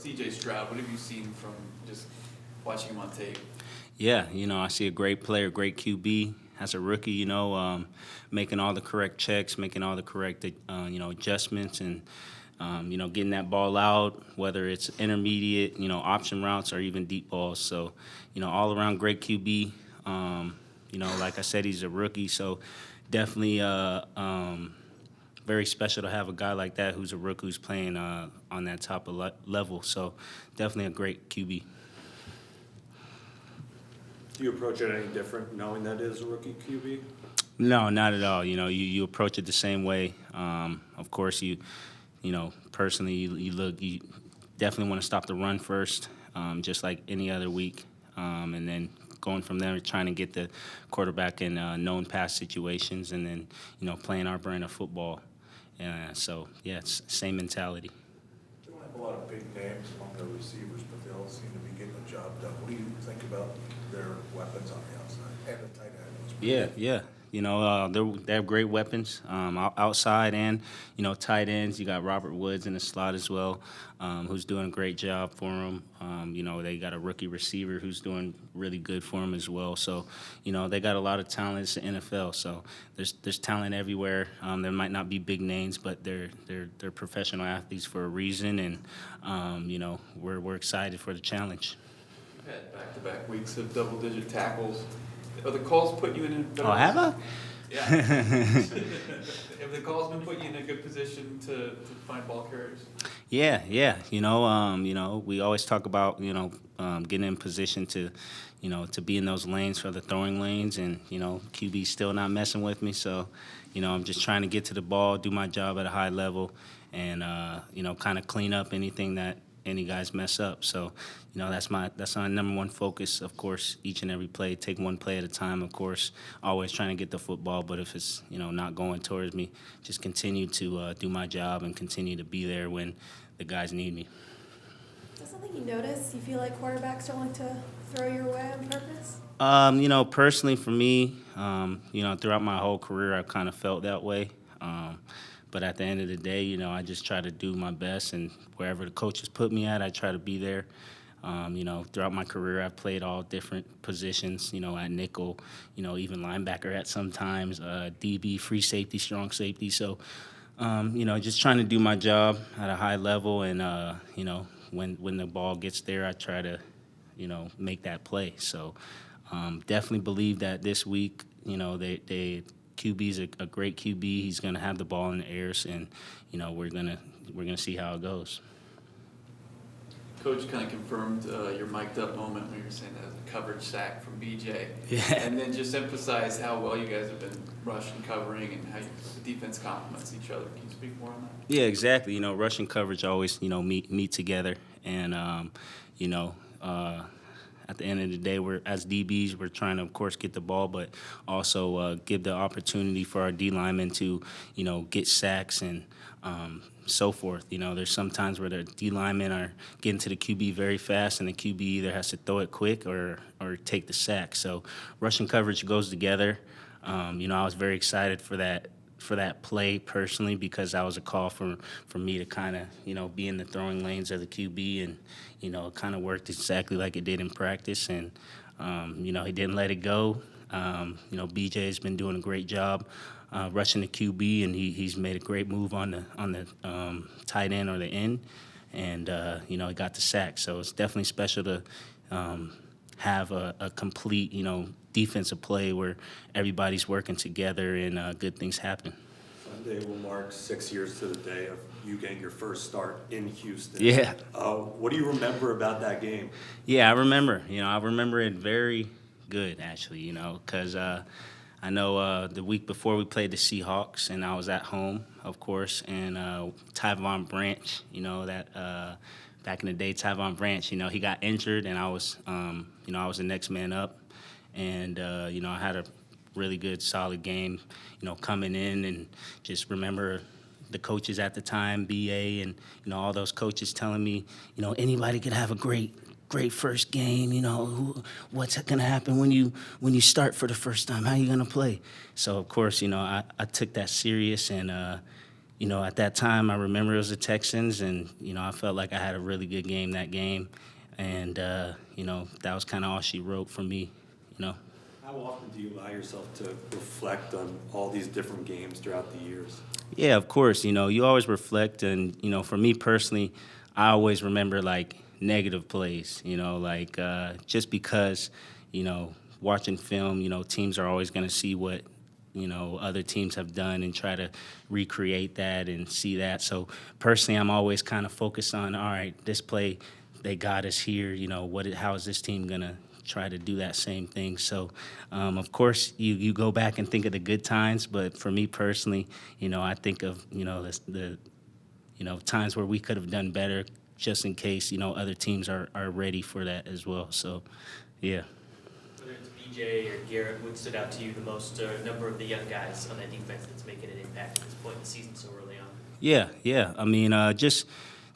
C.J. Stroud? What have you seen from just watching him on tape? Yeah, I see a great player, great QB. As a rookie, making all the correct checks, making all the correct, adjustments, and getting that ball out, whether it's intermediate, option routes or even deep balls. So, all around great QB. Like I said, he's a rookie, so definitely very special to have a guy like that who's a rookie who's playing on that top of level. So, definitely a great QB. Do you approach it any different knowing that it is a rookie QB? No, not at all. You approach it the same way. Of course, personally, you definitely want to stop the run first, just like any other week, and then going from there, trying to get the quarterback in known pass situations, and then playing our brand of football. So yeah, it's same mentality. They don't have a lot of big names among the receivers, but they all seem to be getting the job done. What do you think about their weapons on the outside and the tight end? Yeah. They have great weapons outside and, tight ends. You got Robert Woods in the slot as well, who's doing a great job for them. They got a rookie receiver who's doing really good for them as well. So, they got a lot of talent. It's the NFL, so there's talent everywhere. There might not be big names, but they're professional athletes for a reason, and we're excited for the challenge. You've had back-to-back weeks of double-digit tackles. Are the calls put you in a better have I? Yeah. Have the calls been put you in a good position to find ball carriers? Yeah. We always talk about, getting in position to, to be in those lanes for the throwing lanes, and, QB's still not messing with me. So, I'm just trying to get to the ball, do my job at a high level, and, kind of clean up anything that any guys mess up. So, that's my number one focus, of course, each and every play. Take one play at a time, of course, always trying to get the football. But if it's, not going towards me, just continue to do my job and continue to be there when the guys need me. Is that something you notice? You feel like quarterbacks don't like to throw your way on purpose? Personally for me, throughout my whole career, I've kind of felt that way. But at the end of the day, I just try to do my best, and wherever the coaches put me at, I try to be there. Throughout my career, I've played all different positions, at nickel, even linebacker at sometimes, DB, free safety, strong safety. So, just trying to do my job at a high level, and, when the ball gets there, I try to, make that play. So, definitely believe that this week, QB's a great QB. He's going to have the ball in the air, and we're gonna see how it goes. Coach kind of confirmed your mic'd up moment when you were saying that was a coverage sack from BJ. Yeah. And then just emphasize how well you guys have been rushing, covering, and how the defense complements each other. Can you speak more on that? Yeah, exactly. Rushing coverage always meet together, and at the end of the day, as DBs, we're trying to, of course, get the ball, but also give the opportunity for our D linemen to, get sacks and so forth. There's some times where the D linemen are getting to the QB very fast, and the QB either has to throw it quick or take the sack. So rushing coverage goes together. I was very excited for that play personally, because that was a call for me to kind of, be in the throwing lanes of the QB, and, it kind of worked exactly like it did in practice, and, he didn't let it go. BJ has been doing a great job rushing the QB, and he's made a great move on the tight end or the end, and, he got the sack. So it's definitely special to have a complete, defensive play where everybody's working together and good things happen. Sunday will mark 6 years to the day of you getting your first start in Houston. Yeah. What do you remember about that game? Yeah, I remember. I remember it very good, actually, because I know the week before we played the Seahawks, and I was at home, of course, and Tyvon Branch, that back in the day, Tyvon Branch, he got injured, and I was the next man up. And, I had a really good, solid game, coming in, and just remember the coaches at the time, BA, and, all those coaches telling me, anybody could have a great first game, what's going to happen when you start for the first time? How are you going to play? So, of course, I took that serious, and, at that time, I remember it was the Texans, and, I felt like I had a really good game that game. And, that was kind of all she wrote for me, How often do you allow yourself to reflect on all these different games throughout the years? Yeah, of course. You always reflect, and for me personally, I always remember like negative plays. Just because watching film, teams are always going to see what other teams have done and try to recreate that and see that. So personally, I'm always kind of focused on, all right, this play, they got us here. How is this team gonna try to do that same thing? So, of course, you go back and think of the good times, but for me personally, I think of the times where we could have done better, just in case other teams are ready for that as well. So, yeah. Whether it's BJ or Garrett, what stood out to you the most, number of the young guys on that defense that's making an impact at this point in the season so early on? Yeah. I mean, just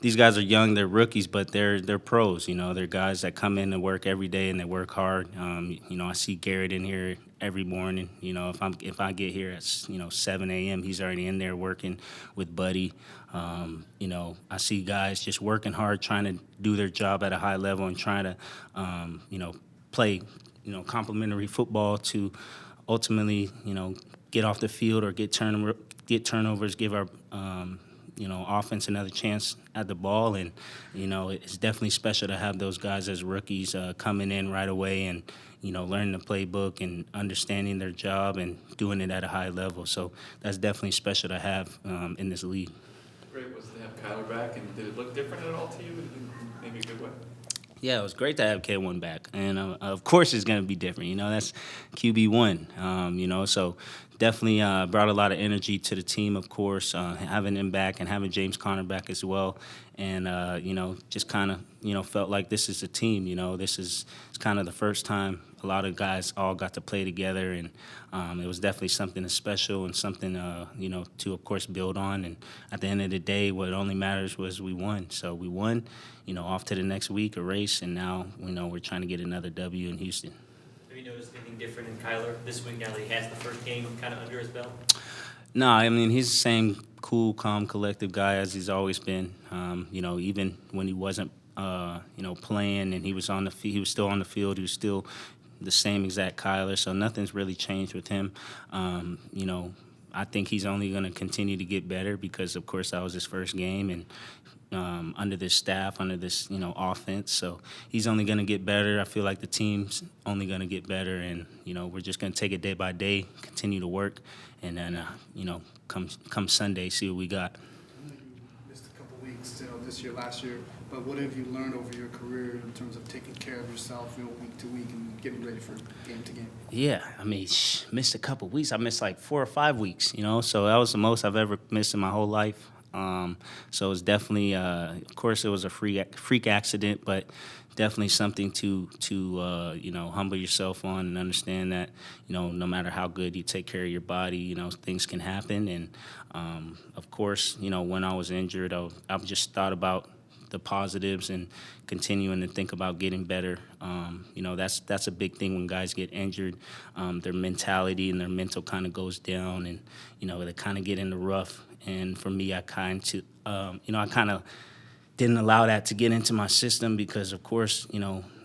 these guys are young, they're rookies, but they're pros. They're guys that come in and work every day and they work hard. I see Garrett in here every morning. If I get here at 7 a.m., he's already in there working with Buddy. I see guys just working hard, trying to do their job at a high level and trying to play complementary football to ultimately get off the field or get turnovers, give our offense another chance at the ball. And, it's definitely special to have those guys as rookies coming in right away and, learning the playbook and understanding their job and doing it at a high level. So that's definitely special to have in this league. Great was to have Kyler back, and did it look different at all to you in maybe a good way? Yeah, it was great to have K1 back. And, of course, it's going to be different. That's QB1, so definitely brought a lot of energy to the team, of course, having him back and having James Conner back as well. And, just kind of, felt like this is a team. It's kind of the first time a lot of guys all got to play together. And it was definitely something special and something, to, of course, build on. And at the end of the day, what only matters was we won. So we won, off to the next week, a race. And now, we're trying to get another W in Houston. Have you noticed anything different in Kyler this week now that he has the first game kind of under his belt? No, I mean, he's the same cool, calm, collective guy as he's always been. Even when he wasn't, playing and he was he was still on the field, he was still the same exact Kyler. So nothing's really changed with him. I think he's only going to continue to get better because, of course, that was his first game and under this staff, under this, offense. So he's only going to get better. I feel like the team's only going to get better, and, we're just going to take it day by day, continue to work, and then, come Sunday, see what we got. I know you missed a couple weeks, this year, last year, but what have you learned over your career in terms of taking care of yourself, week to week and getting ready for game to game? Yeah, I mean, missed a couple weeks. I missed like 4 or 5 weeks, so that was the most I've ever missed in my whole life. So it was definitely, of course, it was a freak accident, but definitely something to humble yourself on and understand that, no matter how good you take care of your body, things can happen. And, of course, when I was injured, I just thought about the positives and continuing to think about getting better. That's a big thing when guys get injured. Their mentality and their mental kind of goes down, and they kind of get in the rough. And for me, I kind of didn't allow that to get into my system because, of course,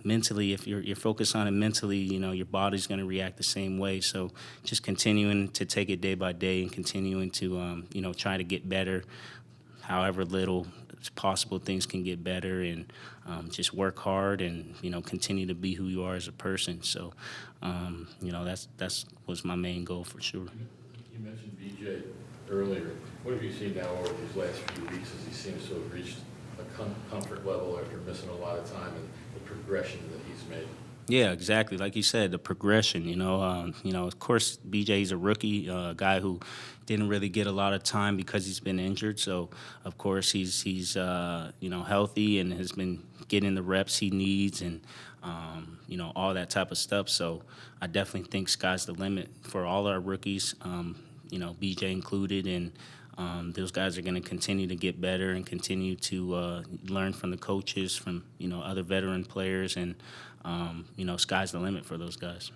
mentally, if you're focused on it mentally, your body's going to react the same way. So just continuing to take it day by day and continuing to, try to get better, however little it's possible things can get better, and just work hard and, continue to be who you are as a person. So, that's was my main goal for sure. You mentioned BJ earlier. What have you seen now over these last few weeks as he seems to have reached a comfort level after missing a lot of time and the progression that he's made? Yeah, exactly. Like you said, the progression, of course, BJ's a rookie, a guy who didn't really get a lot of time because he's been injured. So, of course, he's healthy and has been getting the reps he needs and, all that type of stuff. So I definitely think sky's the limit for all our rookies, BJ included, and those guys are going to continue to get better and continue to learn from the coaches, from, other veteran players, and, sky's the limit for those guys.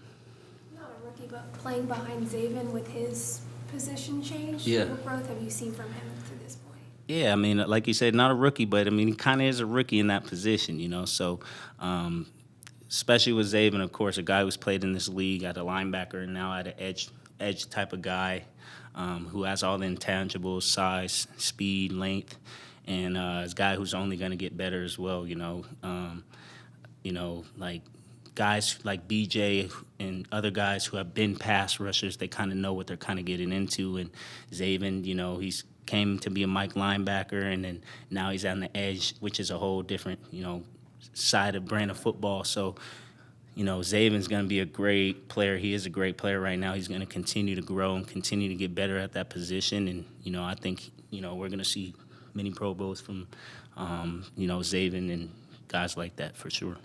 Not a rookie, but playing behind Zaven with his position change. Yeah. What growth have you seen from him through Yeah, I mean, like you said, not a rookie, but I mean, he kind of is a rookie in that position, you know. So, especially with Zaven, of course, a guy who's played in this league at a linebacker and now at an edge type of guy, who has all the intangibles, size, speed, length, and is a guy who's only going to get better as well, you know. Like guys like BJ and other guys who have been pass rushers, they kind of know what they're kind of getting into. And Zaven, you know, he's came to be a Mike linebacker, and then now he's on the edge, which is a whole different, you know, side of brand of football. So, you know, Zaven's going to be a great player. He is a great player right now. He's going to continue to grow and continue to get better at that position. And, you know, I think, you know, we're going to see many Pro Bowls from, you know, Zaven and guys like that for sure.